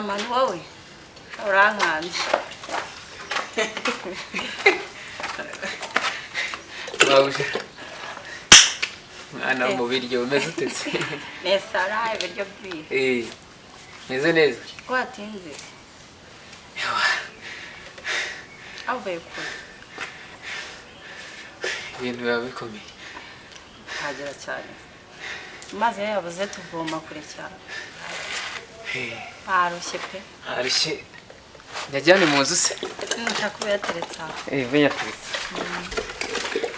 manu wowe urankanze Bawuje mwana mu biryo umeze utetse nesa araye ibiryo byiwe meze neza watinze avuye kure ibintu biba bikomeye hagera cyane maze yabuze tuvoma kure cyane harushye pe harushye njyane mu nzu se nshaka kuyateretse aho yateretse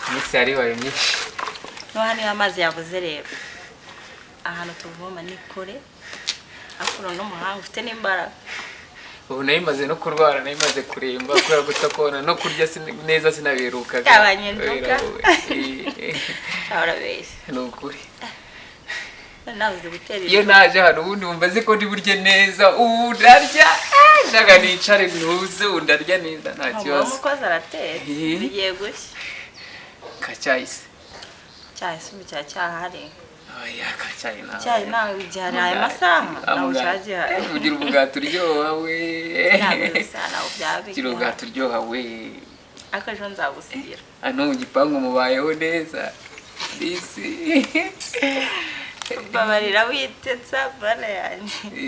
iminsi yaribaye myinshi nohani amazi yabuze rero ahantu tuvoma ni kure akura n'umuhanga ufite n'imbaraga ubu nayimaze no kurwara nayimaze kuremba kubera gutakona no kurya neza sinabiruka cyabanye nduka cyarabeshye nukuri nabuze gutera iyo naje hano ubundi mumbaze ko ndi burye neza ubu ndarya ndaga nicare ntuze undarya neza nta kibazo umukozi aratera bigiye gushya kacyahise cyahise ubu cyahari oya kacyayi nawe cyayi nawe ujyana aya masaha nawe ushaje hari ugira ubwato uryoha we ntabwo bisa nawe byabigira ugira ubwato uryoha we akajo nzagusigira hano mu gipangu mubayeho neza disi babarira witetsa bana yanjye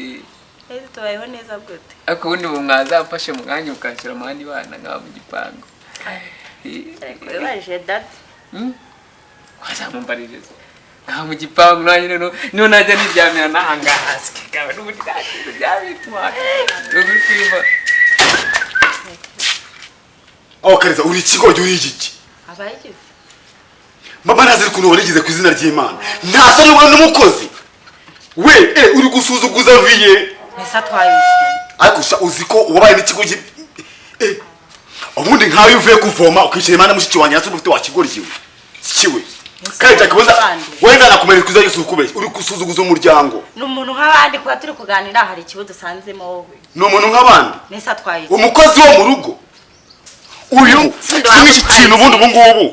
tubayeho neza gute ariko ubundi ubu mwazamfashe mwanya ukanshyira amahandi bana nk'aba mu gipangu baje dati wazamumbaririza aha mu gipangu nanjye niyo najya niryamira n'ahangaha sikigaba n'ubundi ntakintu byabituma uri kwima Kariza uri ikigoryi uri igiki abayigize mama naziri kuntu warigize ku izina ry'Imana nta soni ubona n'umukozi we uri gusuzuguza viye nesa twayishye ariko uzi ko wabaye n'ikigo ubundi nkawe uvuye kuvoma ukishyira Imana mushiki wanjye nase ufite wakigoryiwe sikiwe kandi takibuza wenda nakumerera kuza Yesu ukubeshye uri gusuzuguza umuryango n'umuntu nk'abandi kwa turi kuganira hari ikibazo dusanzemo wowe n'umuntu nk'abandi nesa twayishye umukozi wo mu rugo uyu siniki kintu ubundi ubu ngubu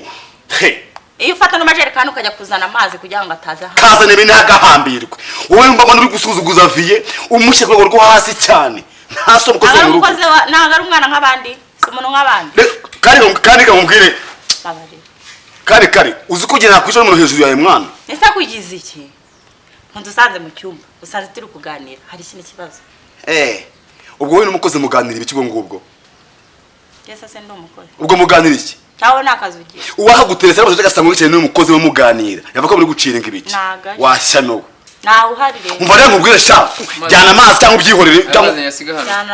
iyo ufata n'amajerekani ukajya kuzana amazi kugira ngo ataza hano kazana ibintu agahambirwe wowe mba uri gusuzuguza viye umushyira ku rwego rwo hasi cyane nta so mukozi mu rugo ntabwo ari umwana nk'abandi si umuntu nk'abandi kandi kamubwire kare uzi ko ugenda kwicara umuntu hejuru yawe mwana ese kugize iki ntudusanze mu cyumba usanze turi kuganira hari ikindi kibazo ubwo wowe n'umukozi muganira ibiki ngubwo yesa se ndi umukozi ubwo muganira iki cyawe nakazi ugiye uwahagutereza abaje gasanga wicaye n'umukozi we muganira yavuga ko muri gucira ngibiki washya no nawe uhari rero umva rero mubwire sha jyana amazi cyangwa ubyihorere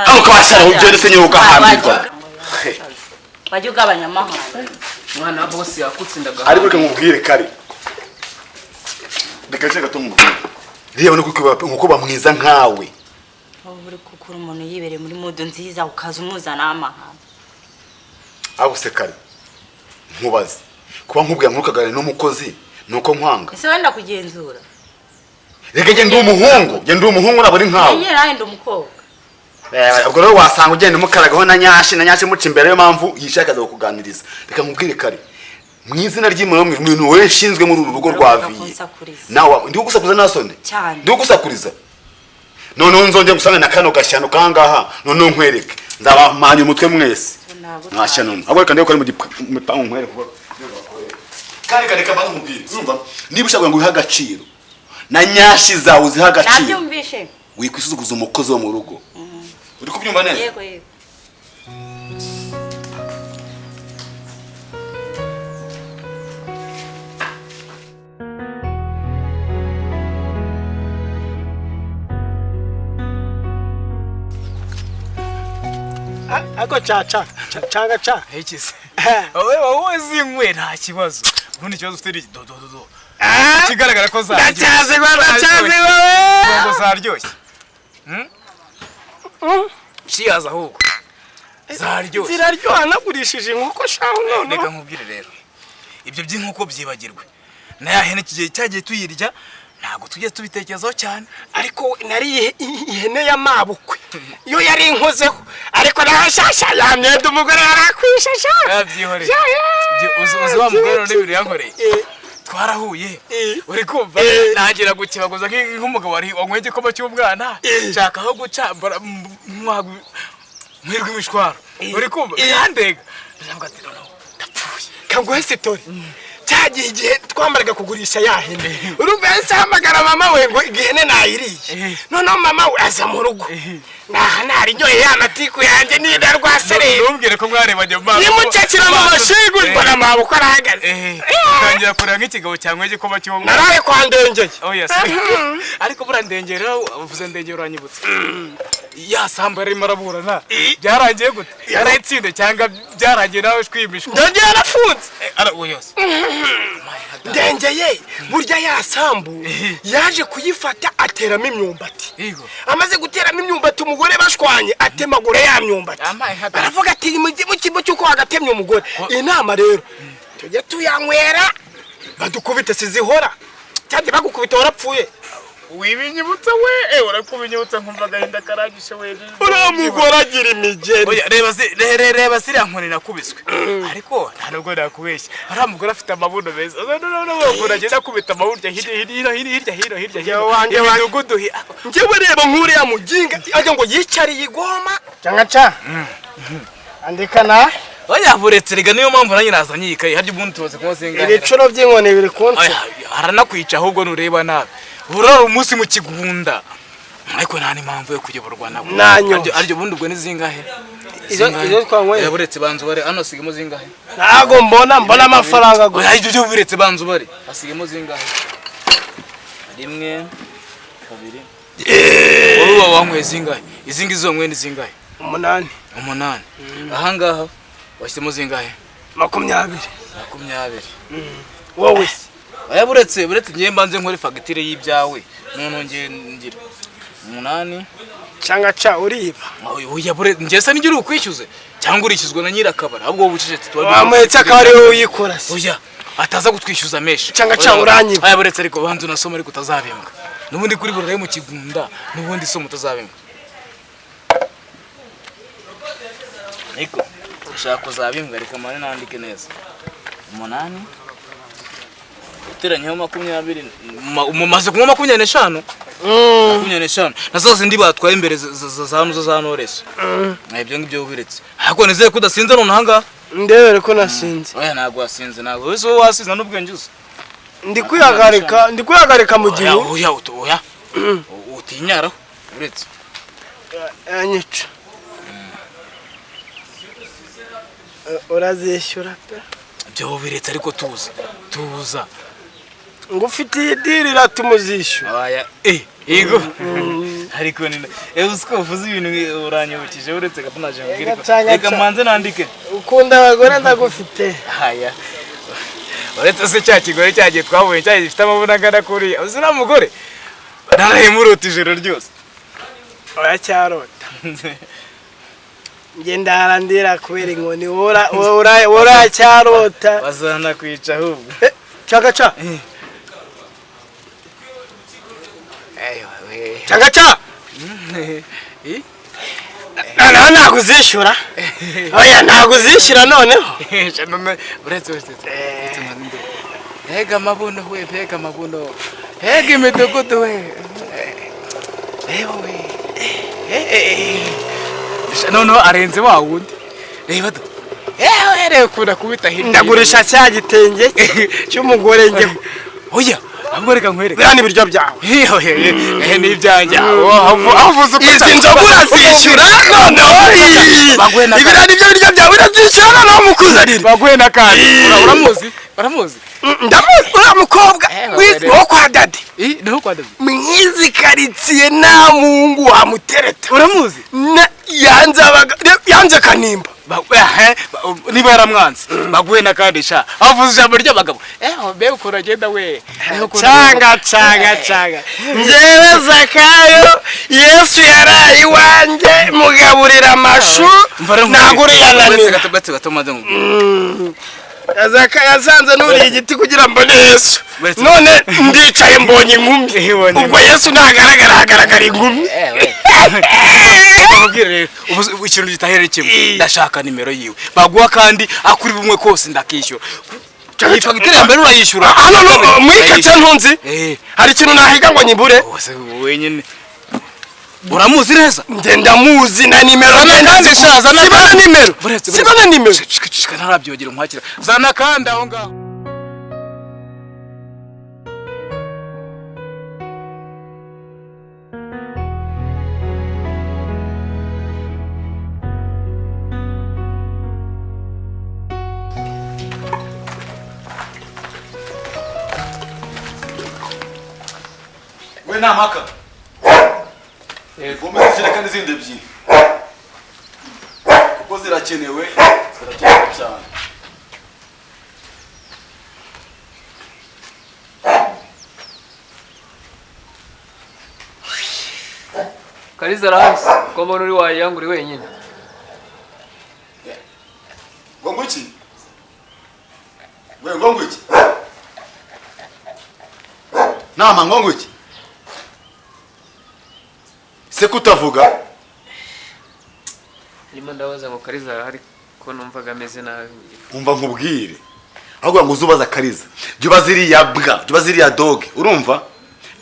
hano kabashara ugende se nyewe ugahambirwa bajye ugabanya amahanga mwana boss yakutse ndaga ariko reka mubwire kare reka nshaka gato mubwire reba no kuko bamwiza nkawe uri kukura umuntu yibereye muri modo nziza ukaza umuzana amahanga abuse kare nkubaze kuba nkubwiye nkurukagane n'umukozi nuko nkwanga ese wenda kugenzura reka genda umuhungu nabo ari nkawe nyine nawe ndi umukobwa ubwo rero wasanga ugenda umukaragaho na nyashi muca imbere yo mpamvu yishakaza kukuganiriza reka nkubwire kare mu izina ry'Imana mwintu we nshinzwe muri uru rugo rwa viye nawe ndi gusakuza nasonde ndi gusakuriza none nzongeye gusanga na kano gashyano kangaha none nkwereke ndabamanya umutwe mwese mwashya none abo reka ndeko ari mu gipangu nkwereke kare reka bazumubwire urumva niba ushaka ngo uhe agaciro na nyashi zawe uziha agaciro nabyumvishe wikwisuzuguza umukozi wo mu rugo uri kubyumva neza yego ako cha hekize wowe zinkwe nta kibazo ubundi kibazo ufite do kigaragara ko ndacyaze ngo zaryoshye ciyaza ahubwo zaryoshye ziraryoha nagurishije inkoko shaho none reka nkubwire rero ibyo by'inkoko byibagirwe nayo hene kigiye cyagiye tuyirya ntago tujye tubitekerezaho cyane ariko nari ihene y'amabukwe iyo yari inkozeho ariko nashasha yamyenda umugore yarakwishasha yabyihore uzi wa mugore n'ibiri yankoreye twarahuye uri kumva nagira gukibaguza nk'umugabo wari wanyweye igikoma cy'umwana nshaka aho gucambara mwirwa imishwaro uri kumva yandega ndavuga ati no ndapfuye kanguhe sitori cyagiye igihe twamaraga kugurisha yahene urumva yahise ahamagara mama we ngo igihene nayiriye noneho mama we aza mu rugo naha narinyoye yanatiku yanjye nida rwasereye ntumbwire ko mwarebanye mu maso nimucakira mu mashigu mbona amaboko arahagaze utangira kureba nk'ikigabo cyangwa igikoma cy'umwana naraye kwa ndengeye ariko buriya ndengera uvuze ndengera uranyibutse yasamba arimo araburana byarangiye gute yarayitsinde cyangwa byarangiye nawe twimishwa ndengeye yarafunze uwo yose ndengeye burya yasambu yaje kuyifata ateramo imyumbati amaze guteramo imyumbati umugore bashwanye atemagura ya myumbati aravuga ati mu kibo cy'uko hagatemye umugore inama rero tujye tuyanywera badukubite sizihora cyane bagukubita warapfuye wibinyibutsa we urakubinyibutsa nkumva gahinda karagishe we uramugora agira imigeri reba siriya nkoni nakubiswe ariko nta nubwo nakubeshya ari umugore afite amabuno meza none agenda kubita amaburo hirya imidugudu njyewe reba nk'uriya muginga ajya ngo yicariye igoma cyangwa ca andikana oya buretse rega niyo mpamvu nanjye nazanye iyi kayi harya ubundi tubaze kumuzinga ibicuro by'inkoni biri kunsi aranakwica ahubwo nureba nabi urara umunsi mu kigunda ariko nta n'impamvu yo kuyoborwa nabo aryo bundi ubwo ni zingahe izo twanyweye buretse banzu bare hano sigemo zingahe ntago mbona amafaranga gusa aryo byo buretse banzu bare asigemo zingahe rimwe kabiri wowe wanyweye zingahe izingi zo nkwe ni zingahe 8 ahangaha washyemo zingahe 20 wowe aya buretse ngiye mbanze nkore fagitire y'ibyawe none ngiye ngira 8 cyangwa ca uriba oya buretse ngiye sa ngira ukwishyuze cyangwa urishyuzwa na nyirakabara ahubwo ubucecetse wamwetse akabari wowe uyikora se oya ataza gutwishyuza meshi cyangwa ca uranyiba aya buretse ariko bantu nasoma ariko utazabembwa nubundi kuri burare mu kigunda nubundi so mutazabembwa Eko ushaka kuzabimbwa reka mane nandike neza 8 uteranyeho 20 mumaze kuma 25 25 nasoze ndi batwaye imbere za Noreso ibyo ngibyo ubiretse ahako nizeye kudasinze none hanga ndebere ko nasinze oya ntago wasinze ntago wese wasize n'ubwenge uzi ndi kuyagarika mu gihe oya utinyaraho uretse anyica urazishyura pe byo biretse ariko tuza ngo ufite idirira tumuzishyura aya yego ariko ni usko uvuze ibintu uranyibukije uretse gatunaje mbwiriko reka manze nandike ukunda abagore ndagufite aya uretse se cya kigore cyagiye twavuye cyagiye gifite amabuna ngana kuri uzina mugore narahemurota ijoro ryose oya cyarota ngenda harandira kubera inkoni wora cyarota bazana kwica ahubwo cyagaca cyagaca ntabwo uzishyura oya ntabwo uzishyura noneho uretse hega amabuno we hega amabuno hega imidugudu we noneho arenze wa wundi reba do reba kunda kubita hirya ndagurisha cya gitenge cy'umugore njye oya ahubwo reka nkwereke biriya ni ibiryo byawe ni ibyanjye avuze uko izi nzoga urazishyura noneho ibiriya ni byo biryo byawe urazishyura noneho mukuzanire baguhe n'akandi uramuzi ndamuzi uriya mukobwa wo kwa dadi niho kwa dadi mwizi karitsiye nta muhungu wamutereta uramuzi yanze kanimba niba yaramwanze baguhe n'akandi sha avuze ijambo ry'abagabo mbega ukuntu agenda we canga njyewe Zakayo Yesu yaraye iwanjye mugaburira amashu ntabwo uriyananira Zakayo yasanze nuriye igiti kugira mbone Yesu none ndicaye mbonye inkumi ubwo Yesu ntagaragara hagaragara inkumi ikintu gitahere kimwe ndashaka nimero yiwe baguha kandi akuri bumwe kose ndakishyura iyi fagitire ya mbere urayishyura hano muri kaca ntunzi hari ikintu nahiga ngo nyibure wenyine uramuzi neza ngenda muzi na nimero zana nimero sibana nimero ntarabyogera nkwakira zana kandi aho ngaho we namaka vomeza ijerekani zindi ebyiri kuko zirakenewe cyane. Kariza arahasi ko mbona uri wayanguri wenyine. Ngo iki? We ngo iki? Nama ngo iki? Se kutavuga? Ndimo ndabaza ngo Kariza arahari ko numvaga ameze nabi. Umva nkubwire. Ahubwo ngo uzubaza Kariza. Jyubaziriya bwa, jyubaziriya dog. Urumva?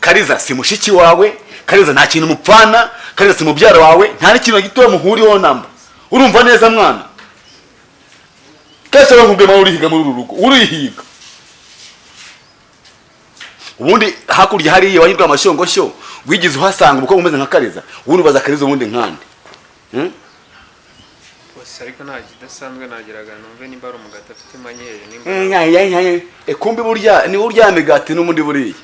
Kariza si mushiki wawe, Kariza nta kintu mupfana, Kariza si mubyara wawe, nta n'ikintu gito muhuriho namba. Urumva neza mwana? Kese nkubwe ma urihiga muri rurugo. Urihiga. Ubundi hakurya hari wanyirwa amashongosho, wigize uhasanga uko umeze nka Kariza. Ubundi baza Kariza ubundi nkande. Ariko nta kidasanzwe nagiraga numve nimba ari umugati afite manyere nimba kumbi burya ni urya migati n'umundi buriye.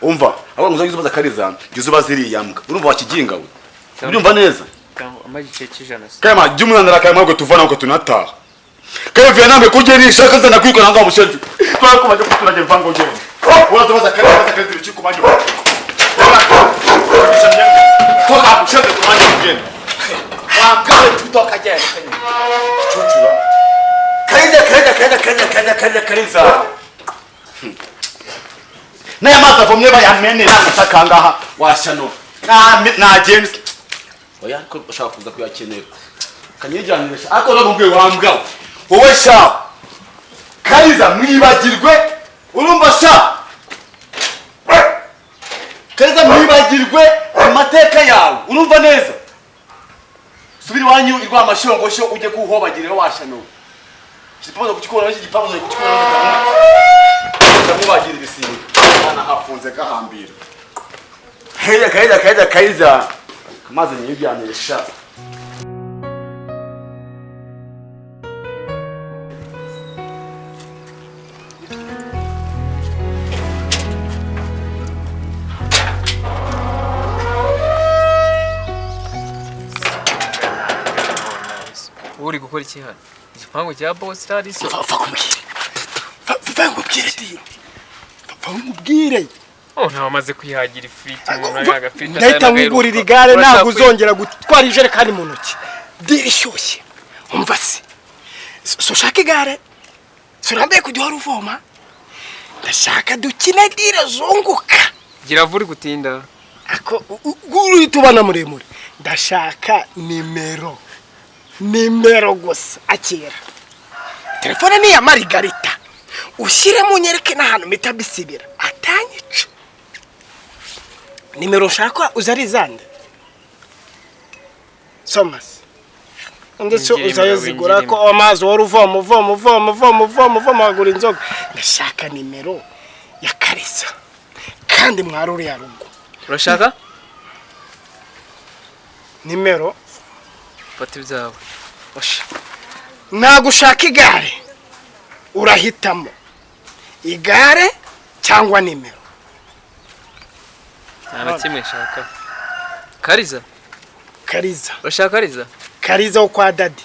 Umva abo nguzo gizubaza Kariza gizubaza iriya mbwa. Urumva wakiginga we. Ubyumva neza? Kango amagice kijana se. Kama jumwana kama ngo tuvana uko tunataha. Kaya vya nambe kujerisha kaza na kwiko nanga mushenje. Kwa ko baje kuturaje vango je. Urazubaza Kariza bichiko manyo. Toka mushenje kumanya kugenda. Wangale tutoka je. Chuchura. Kariza. Na yamaza vomye bayamene nashaka ngaha washano. Na James. Oya ko ushaka kuza kuyakenera. Kanyijanirisha. Ako nabumwe wambwa. Wowe sha. Kariza mwibagirwe. Urumva sha. Kariza mwibagirwe amateka yawe. Urumva neza? Subiri wanyu irwa amashongosho uje kuhobagirira washano. Kipazo kuchikora n'iki gipazo kuchikora n'iki mubagira ibisinga. Ana hafunze gahambira. Kariza. Kamaze nyibyanisha. Uri gukora iki hano? Igipangu cya boss rari so. Fangubwire. Nta wamaze kwihagira ifiriti umuntu yagafiriti. Ndahita ngugurira igare ntabwo uzongera gutwara ijerekani mu ntoki. Dirishyushye. Umva se. So shaka igare. Surambe kujya uvoma. Ndashaka dukine dire zunguka. Gira vuri gutinda. Ako guru itubana muremure. Ndashaka nimero gusa akira. Telefone ni ya Margarita. Ushyire mu nyereke n'ahantu mita bisibira. Atanyica. Nimero nshaka uzari zande. Somas. Ndetse uzayizigura ko amazi wari uvoma agura inzoga. Ndashaka nimero ya Kariza. Kandi mwaruri ya rugo. Urashaka? Nimero fata ibyawe. Oshi. Nagushaka igare. Urahitamo igare cyangwa nimero. Nta kimwe shaka. Kariza. Urashaka Kariza? Kariza kwa dadi.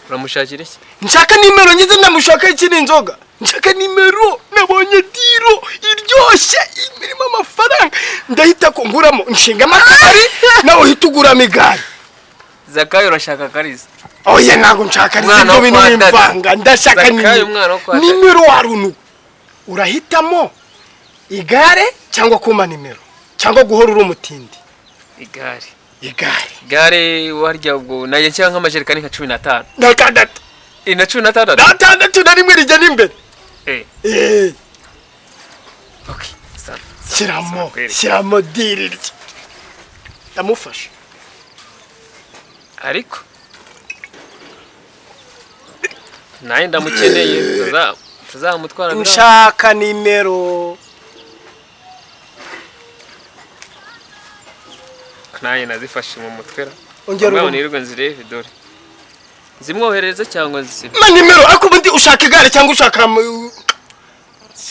Uramushakira iki? Nshaka nimero ngize ndamushaka iki n'inzoga. Nshaka nimero nabonye tiro iryoshye imirimo amafaranga. Ndahita ko nguramo nshinga amakari nawe hituguramo igare. Zakayo urashaka Kariza? Oya ntago nshaka n'ibyo bintu bimvanga. Ndashaka nimero warunu. Urahitamo igare cyangwa kuma nimero cyangwa guhora uri umutindi. Igare warya ubwo naye cyangwa amajerekani nka 15. Natandatu. Ina 16. Natandatu na rimwe rijya n'imbere. Okay. Shyiramo diri rye. Ndamufasha. Ariko naye ndamukeneye tuzamutwara nshaka nimero. naye nazifashe mu mutwera. Ongera nirirwa nzirebe dore. Zimwohereza cyangwa zisiba. Ma nimero akubundi ushaka igare cyangwa ushaka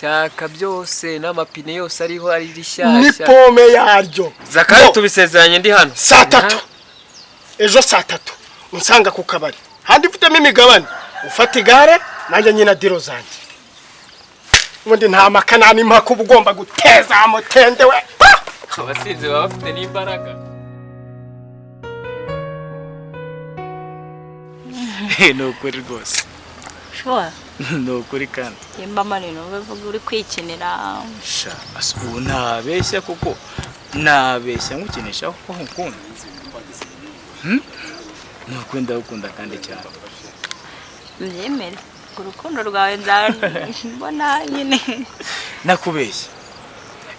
shaka byose n'amapine yose ariho ari rishyashya. Ni pome yaryo. Zakari tubisezeranye ndi hano. Saa 3. Ejo saa 3. Unsanga ku kabari. Handi mfitemo imigabane. Ufata igare nanjye nyina diro zanjye. Ubundi nta makanani mpaka ugomba guteza amutende we. Abasinzi baba bafite n'imbaraga. No kuri rwose. Sure. No kuri kandi. Yemba maneno bavuga uri kwikinira. Sha, ubu ntabeshya kuko nabeshya ngukinisha ko nkukunda. No kwenda ukunda kandi cyane. Mbyemere. Urukundo rwawe mbona nyine. Nakubeshya.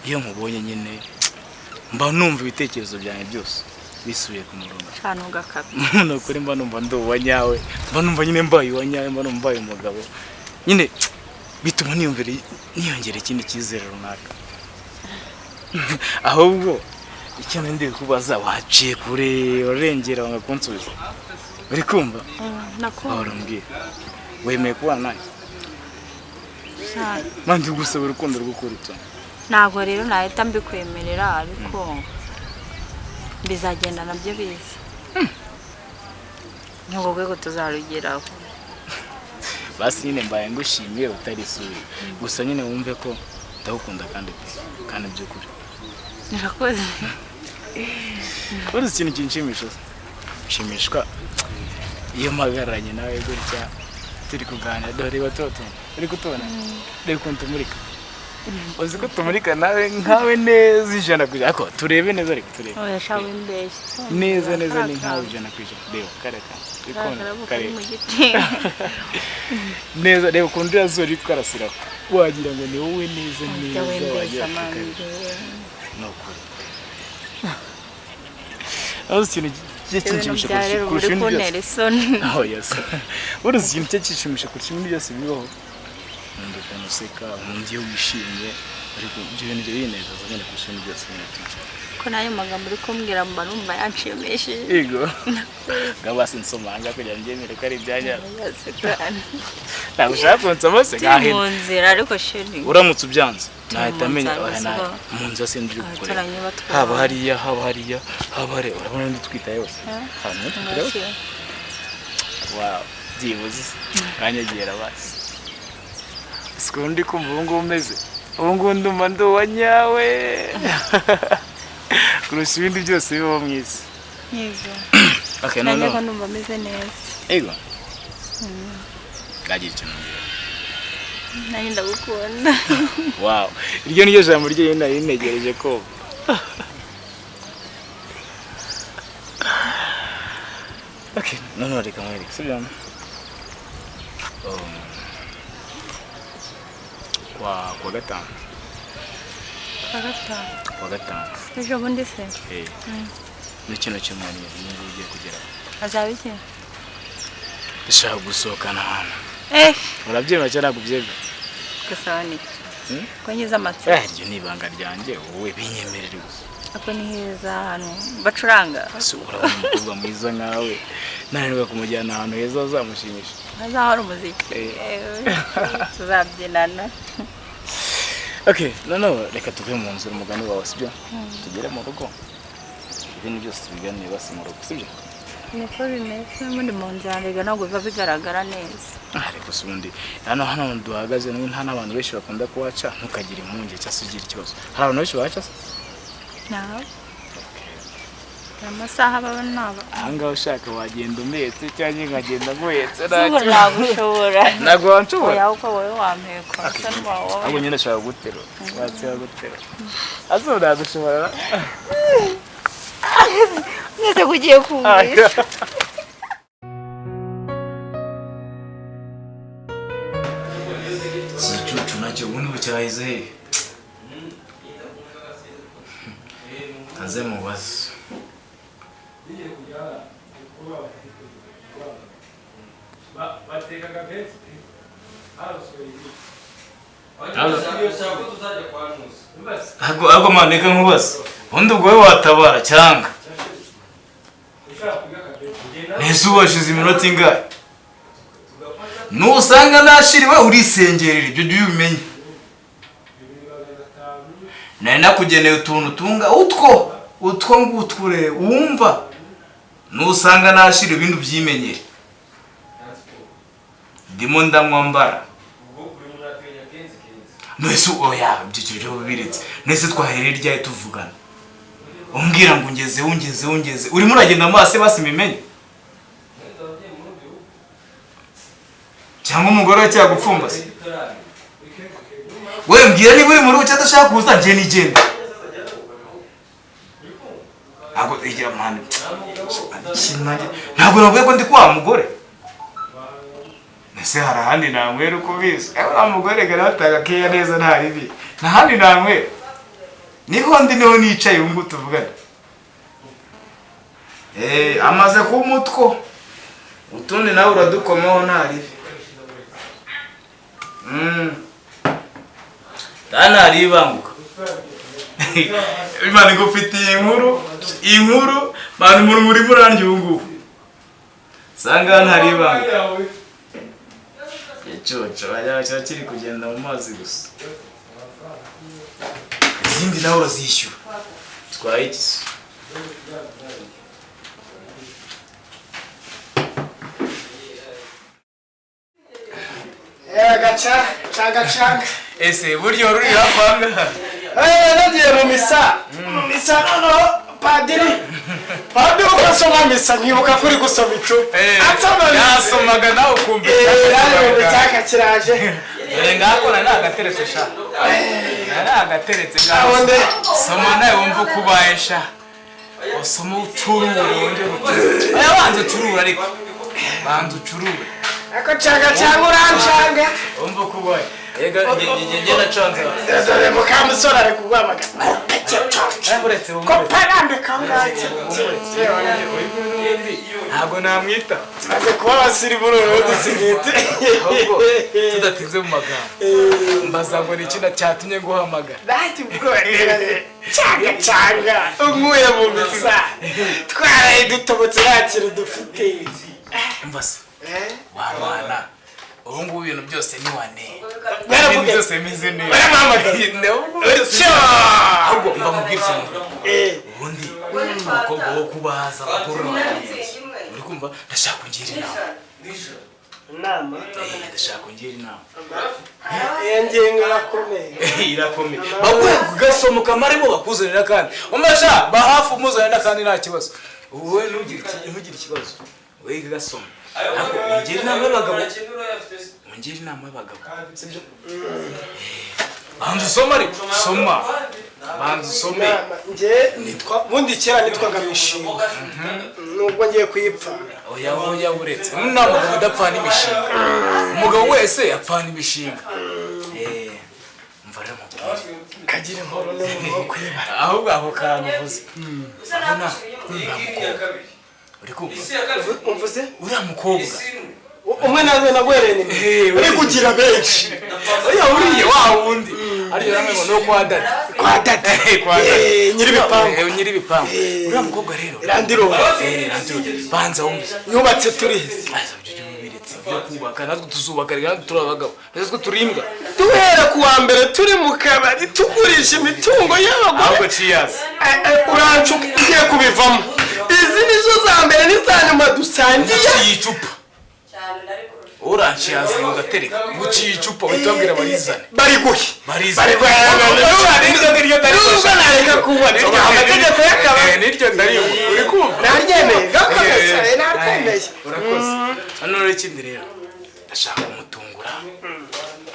Iyo nkubonye nyine mba numva ibitekerezo byanjye byose bisubiye ku murongo. Cyane ugakaba. No kuri mba numva nduwanyawe. Mba numva nyine mbaye wanyawe, mba numva mbaye umugabo. Nyine bituma niyongera ikindi cyizere runaka. Ahubwo icyo ndi kubaza waciye kure urengera wanga kunsubiza. Uri kumva? Nakumva. Urambye. Wemeye kubana nawe? Cyane. Mandi gusaba urukundo rw'ukurutsa. Ntabwo rero nahita mbikwemerera ariko bizagenda nabyo biza. Ntabwo rwego tuzarugeraho. Basi nyine mbaye ngushimiye utari suri. Gusa nyine wumve ko ndagukunda kandi byukuri. Narakoze. Wari ikintu kinshimisha. Shimishwa iyo magaranye nawe gutya turi kuganira dore batoto. Uri kutubona? Reka kuntumurika. Uzi ko tumurika nawe nkawe neza ijana kujya ako turebe neza ariko turebe. Oya shawe imbeshye. Neza ni nkawe ijana kujya. Reba kareka. Kare. Neza reba kundira zori karasira. Wagira ngo ni wowe neza wagira. No kuri. Ikintu cy'inshimisha kurusha ibindi byose. Oh yes. Uruzi ikintu cy'inshimisha kurusha ibindi byose bibaho. Ndakana useka undi yo wishimye ariko ibyo bintu byo bineza nyine kurusha ibindi byose. Ko nayo magambo uri kumbwira mba numva yanshimishije. Yego. Gabasi nsomanga kugira njemere ko ari ibyanya. Ntagushaka kunsoma se gahe. Mu nzira ariko sheri. Uramutse ubyanze. Nahita menya mu nzira sindiri gukora. Haba hariya urabona ndi twita yose. Hano twita. Wow, dibuze. Kanyegera basi. Sikundi kumva ubu ngubu umeze. Ubu ngubu ndumva nduwanyawe. Kurusha ibindi byose bibaho mu isi. Yego. Okay, no. Nanjye ko ndumva meze neza. Yego. Gagira ikintu. Nanjye ndagukunda. Wow. Iryo niyo jambo rye nari negereje ko. Okay, no reka mwereke. Sibyo. Kwa gatanu. Kwa gatanu. Ejo bundi se? Ni kintu cy'umwanya niba ugiye kugera. Azaba iki? Ndashaka gusohokana hano. Urabyemera cyangwa nakubyemera? Gasaba ni. Ko nyiza amatsinda. Iryo ni ibanga ryanjye wowe binyemerere gusa. Ako ni heza hano bacuranga. Urabona umukobwa mwiza nkawe nanirwa kumujyana ahantu heza uzamushimisha. Azahora umuziki. Tuzabyinana. Okay, no reka tuve mu nzu umugani wawe sibyo? Tugere mu rugo. Ibintu byose tubiganire basi mu rugo sibyo? Niko bimeze muri mu nzu yanjye ntabwo biba bigaragara neza. Ariko subundi hano duhagaze nta n'abantu benshi bakunda kuhaca ntukagira impunge cyangwa ugira ikibazo. Hari abantu benshi bahaca se? Ntabwo. Amasaha baba naba. Ahangaho ushaka wagenda umetse cyangwa nkagenda nguhetse nagushobora. Ntabwo wanshobora. Oya uko wowe wampeka. Abo nyine ashaka gutero. Watsira gutero. Azo nagushobora. Nese kugiye kumwe. Sijui cyahize he aze mubaze Ago maneka nkubaze undi ubwo we watabara cyanga nese ubashize iminota ingahe nusanga nashiriwe urisengerera ibyo byo ubimenye nari nakugeneye utuntu tunga utwo ngutwure wumva nusanga nashira ibintu byimenyere ndimo ndamwambara nese oya byiciro biretse nese twahereye ryaye tuvugana umbwira ngo ungeze urimo uragenda amaso basi mimenye cyangwa umugore we cyagupfumba se we mbwira niba uri mu rugo cyadashaka kuza ngiye nigenda ntabwo igira mwana ntabwo navuye ko ndi kwa mugore nese hari ahandi namwera uko bizi uriya mugore garataga keya neza nta ribi ntahandi namwera niho nicaye ubu tuvugana amaze kuba umutwo utundi nawe uradukomaho nta ribi ntari ibanguka imana igufitiye inkuru manu umuntu urimo urandya ubu ngubu usanga ntari ibanguka icoco kiba kiri kugenda mu mazi gusa izindi nawe urazishyura twaye iki Changa. Ese buryo ruri hafanga. Nagiye mu misa no padiri. Padiri ukasoma misa nkibuka kuri gusoma icupa. Yasomaga nawe ukumva cyaka kiraje. Dore ngako na nagateretse sha. Nagateretse ngaho. Soma nawe wumva kubaye sha. Osoma uturura wonje gutse. Aya banze turura ariko. Banze turura. Ako changa urancanga. Umva kubaye. Ega nge nacanze. Dore mukamusora ari kugwamaga. Amuretse ko parande kangaje. Ntabwo namwita. Maze kuba basiriburo dusigete. Ahubwo tudatinze mu magambo. Mbaza ngo ni kintu cyatumye nguhamagara. Dati bwo changa. Umuye mu misa. Twaraye dutobotse nakira dufite. Mbase. Wabana. Ubu ngubu ibintu byose ni wane. Ibintu byose bimeze neza. Ahubwo mba mubwirije ubundi umukobwa wo kubaza bakuru uri kumva ndashaka kungira inama. Ndashaka kungira inama. Ngengo irakomeye. Irakomeye. Bakwe gasomuka marimo bakuzanira kandi. Umasha bahafu umuzanira kandi nta kibazo. Wowe ntugire ikibazo. Wewe gasoma. Ngira inama y'abagabo. Ngira inama y'abagabo. Sibyo? Banzu soma ariko soma. Banzu some. Nge nitwa bundi kera nitwaga mishinga. Nubwo ngiye kuyipfa. Oya uretse. N'umugabo udapfana imishinga. Umugabo wese apfana imishinga. Mva rero kagira inkoro no mu kwibara. Ahubwo aho kamuvuze. Ubona uri kumva? Umvuze? Uriya mukobwa. Umwe nawe nagwerene. Uri kugira benshi. Oya uriye wa wundi. Ariyo ramwe ngo no kwa data. Kwa data. Nyiri bipangu. Uriya mukobwa rero. Randiro. Banza wumve. Yubatse turi. Byo kubaka natwe tuzubaka kandi turabagabo. Natwe turimbwa. Duhera kuwa mbere turi mu kabari tugurisha imitungo y'abagore. Ahubwo cheers. Urancuka igiye kubivamo. Izi nizo za mbere n'izanyuma dusangiye. Icupa. Orange yazi ugatereka guciye icupa witambira barizane bari guhi barizane niryo nareka kuba amategeko yakaba niryo ndariyo uri kumva naryemeye gakomeza naryemeye urakoze hano rero ikindi rero ndashaka umutungura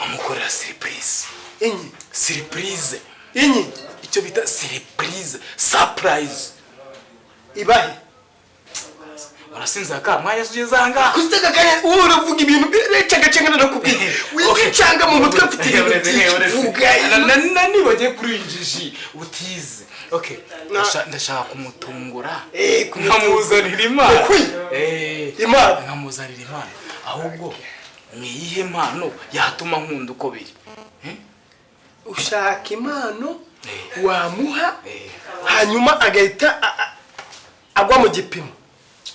amukorera surprise inyi icyo bita surprise ibahe urasinza ka mwanya sugezanga kusteka kanya uravuga ibintu recanga no kubwira wicanga mu mutwe mfite ibintu nani bagiye kurinjiji utize okay ndashaka kumutungura nkamuzanira imana imana nkamuzanira imana ahubwo niyihe impano yatuma nkunda uko biri ushaka impano wamuha hanyuma agahita agwa mu gipimo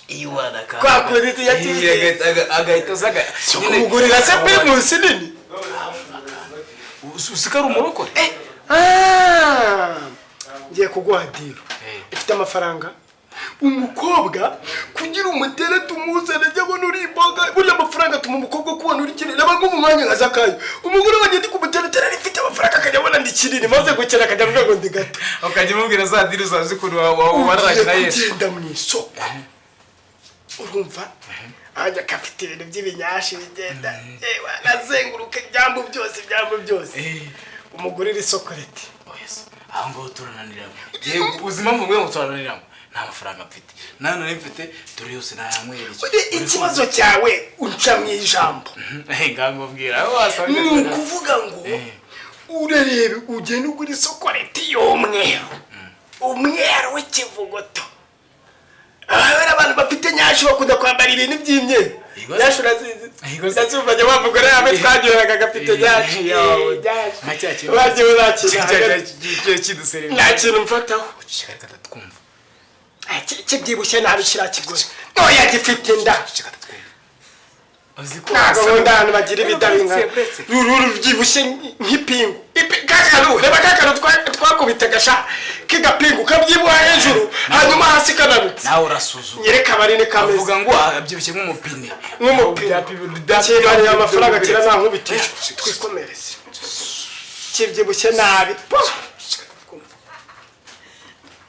iwana ka kwa kuriti yatiye agahita zaga kumugurira se primus nini usikara umurokore ngiye kuguha diro ifite amafaranga umukobwa kugira umutere tumuzane cyabona uri imboga buri amafaranga tuma umukobwa kubona uri kinini naba mu mwanya ngazakayo umugore wagende kumuteretera rifite amafaranga akajyabona ndi kinini maze gukera akajya ngo ndi gato ukajya mubwira za diro zazi ko wararaje na Yesu ugenda mu isoko urumva ajya kafite ibintu by'ibinyashi bigenda nazenguruka ibyambu byose umugore iri soko riti aho ngo turananiramo ubuzima mu ngo turananiramo nta mafaranga mfite nane mfite turi yose nayamwereje ikibazo cyawe unca mu ijambo ngango mbwira wasanga ni kuvuga ngo urarebe ugenda ugura isoko riti umweru w'ikivugoto abera abantu bafite nyashi bakunda kwambara ibintu by'imyeru nyashi urazizi ndazumvanye wa mugore yawe twagiraga gafite nyashi bagiye urakira kidusere nta kintu mfataho ucishaka twumva kibyibushye nabi kirakigore oya gifite inda aziko ntabwo abantu bagira ibidabinka ruru byibushye nk'ipingu kakanu reba kakanu twakubita gasha kigapingu kabyibuha hejuru hanyuma hasi kananutse nawe urasuzuma nyereka barine kameze avuga ngo abyibushye nk'umupine cyebari amafaranga kira nta nkubitisha twikomereze kibyibushye nabi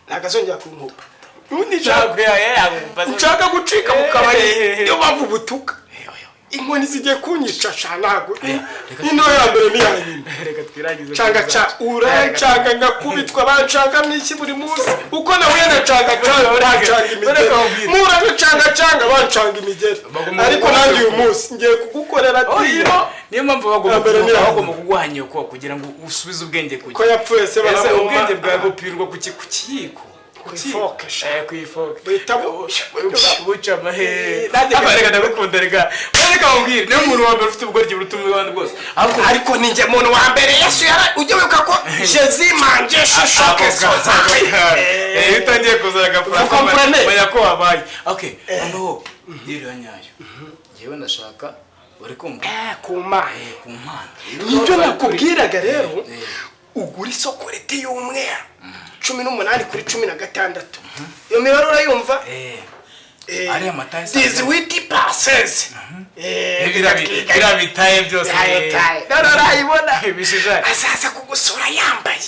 nagazongera kunkuba nshaka gucika mu kabari iyo bavu butuka inkoni zigiye kunyica shanago ino ya mbere ni yanyine reka twiragize canga cha uracanga ngakubitwa bancanga n'iki buri munsi uko nawe yanacanga canga uracanga imigeri mura canga bancanga imigeri ariko nanjye uyu munsi ngiye kugukorera tiro niyo mpamvu bagomba kuguhanya uko kugira ngo usubize ubwenge kugira ko yapfuye se barabona ubwenge bwawe bupirwa ku kiyiko kwifoke kwifoke bitabo buca mahe abareka ndagukunda rega bareka umbwire niyo muntu wa mbere ufite ubugoryi burutumwe abandi bose ariko ninjye muntu wa mbere Yesu yara ujye wibuka ko Jésus manje shishoke soza utangiye kuzana agafaranga baya ko wabaye okay noneho ndiro nyayo yewe ndashaka uri kumva kuma ibyo nakubwiraga rero ugura isoko riti y'umweru 18 kuri 16 iyo mibare urayumva ari amatayisi dizi witi passes birabitaye byose narayibona bishishanya azaza kugusura yambaye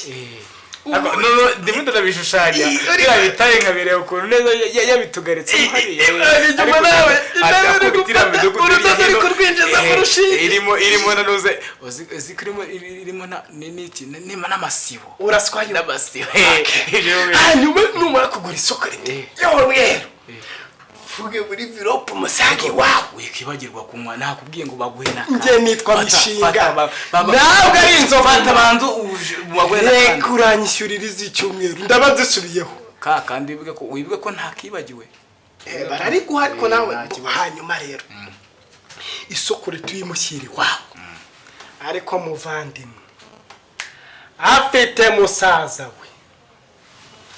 ndimo ndabishushanya birabitaye nkabireba ukuntu neza yabitugaritse ariko nawe urudodo riko rwinjiza mu rushinge irimo nanuze irimo n'amasibo uraswayo n'amasibo hanyuma numara kugura isoko riti y'umweru fuge muri envelope umusage wawe wikibagirwa kunywa nakubwiye ngo baguhe naka nge nitwa mishinga ntabwo ari inzovu batabandu baguhe naka kuranyishyurira icyumweru ndabazisubiyeho kandi wibuke ko ntakibagiwe barariguha ariko nawe hanyuma rero isoko rituyimushyiri wawe ariko muvandimwe afite musaza we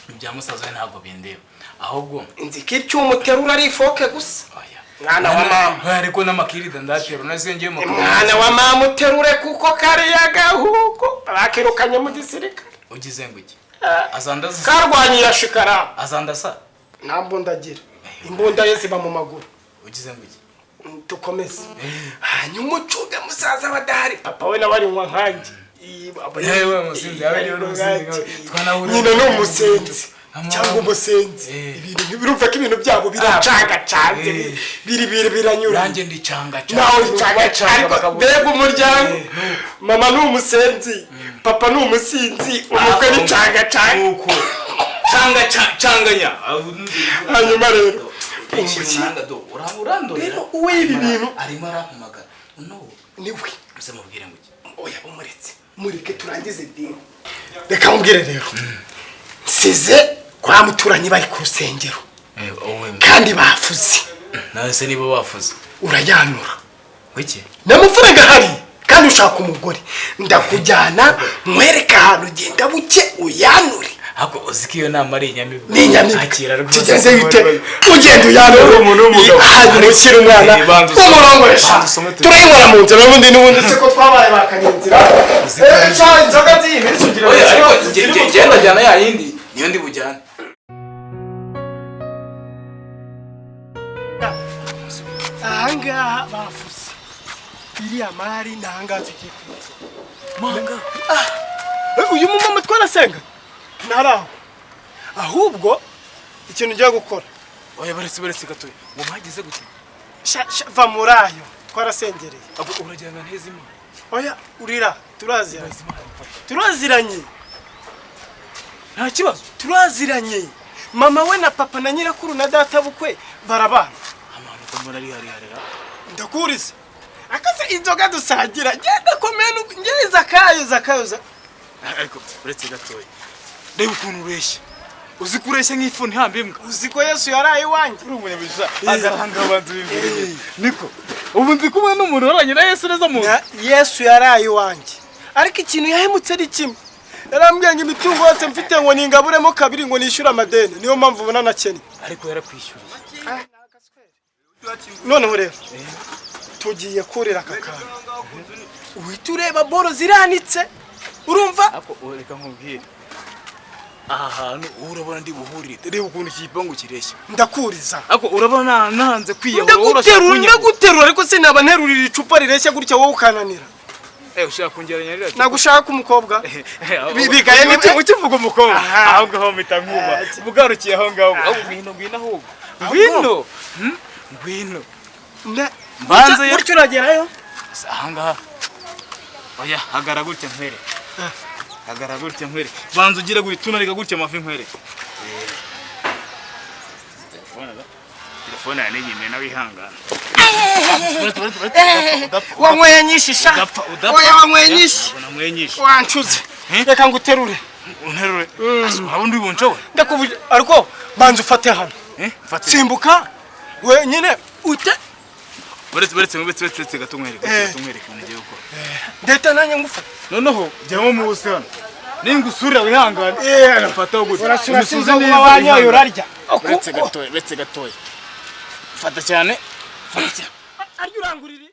ibya musaza we ntabwo bindeba ahubwo inziki cy'umuterura ari ifoke gusa mwana wa mama ariko n'amakirida ndatero nazengiye mu mwana wa mama uterure kuko kariya gahuko bakirukanye mu gisirikare ugize ngo iki azandaza karwanyira shikara azandasa ntabwo ndagira imbunda ye ziba mu maguru ugize ngo iki tukomeze hanyuma ucuge musaza badahari papa we nawe ari nywa nkanjye yewe musinzi yawe ni umusinzi twanahura nyina no musenzi cyangwa umusenzi ibintu birumva ko ibintu byabo biracanga canze biranyura nanjye ndicanga cyane nawe ncanga ariko mbega umuryango mama ni umusenzi papa ni umusinzi umukwe ni canga uko canganya hanyuma rero Nanga do urandora. Rero uwe ibi bintu arimo arampamagara. No. Niwe. Ese mubwire ngo Oya umuretse. Mureke turangize dino. Reka umbwire rero. Size kwa muturanyi bari ku rusengero. Kandi bafuze. Nawe se nibo bafuze. Urayanura. Wiki? Namufaranga hari kandi ushaka umugore. Ndakujyana mwereka ahantu genda buke uyanure. Hako uzikiyo nama ari inyamibwa. Ni inyamibwa. Akira rwose. Tugeze bite? Ugenda uyanure umuntu w'umugabo. Hanyuma ushyira umwana. Umurongoresha. Turayibona mu nzira n'ubundi se ko twabaye bakanyinzira. Cha inzoga z'iyi sugira. Oya ariko genda jyana ya yindi. Niyo ndi bujyana. Ahangaha bafuze. Iriya mari nanga tugiye kuza. Manga. Uyu mumama twarasenga. Naraho. Ahubwo ikintu ngiye gukora. Oya baretse gato. Ngo mwagize gute? Va murayo twarasengereye. Abo urajyana neza Imana. Oya urira turaziranye. Turaziranye. Nta kibazo. Turaziranye. Mama we na papa na nyirakuru na data bukwe barabana. Amana komora ari hari. Ndakuriza. Akaze inzoga dusagira. Genda komenu ngeza kayo. Ariko uretse gatoya. Reba ukuntu ureshya. Uzi kureshya nk'ifu ntihambe imbwa. Uzi ko Yesu yaraye wanjye. Uri umunyabisha. Agarahanga abanzu b'imbere. Niko. Ubu ndi kumwe n'umuntu waranye na Yesu neza mu. Yesu yaraye wanjye. Ariko ikintu yahemutse ari kimwe. Yarambwiye ngo imitungo yose mfite ngo ningaburemo kabiri ngo nishyura amadeni. Niyo mpamvu ubona nakene. Ariko yarakwishyuriye. Noneho rero. Tugiye kurira akakana. Uhita ureba boro ziranitse. Urumva? Ako reka nkubwire. Aha hantu urabona ndi buhurire. Reba ukuntu kipangu kireshya. Ndakuriza. Ako urabona nanze kwiyahura Ndaguterura ariko sinaba nterurira icupa rireshya gutya wowe ukananira. Ushaka kungeranya rero. Nagushaka umukobwa. Bigaye ni ukivuga umukobwa. Aho ngaho mpita nkuba. Bugarukiye aho ngaho. Ngwino ahubwo. Ngwino. Mbanze yo uragerayo. Aha ngaha. Oya hagara gutya nkwere. Hagara gutya nkwere. Banza ugira guhituna reka gutya amafi nkwere. Telefone ya nyime na wihangana. Wanyweye nyishisha. Oya wanyweye nyishi. Wancuze. Reka nguterure. Unterure. Abundi uboncowe. Ndakuvuga ariko banza ufate hano. Fate. Simbuka. We nyine ute. Baretse gatumwereka ngiye uko. Ndeta nanye ngufata. Noneho jyamo mu busi hano. Ningusura wihangana. Fataho gutya. Urasubiza ngo wanyoye urarya. Baretse gatoya. Fata cyane. Aryo uranguriri.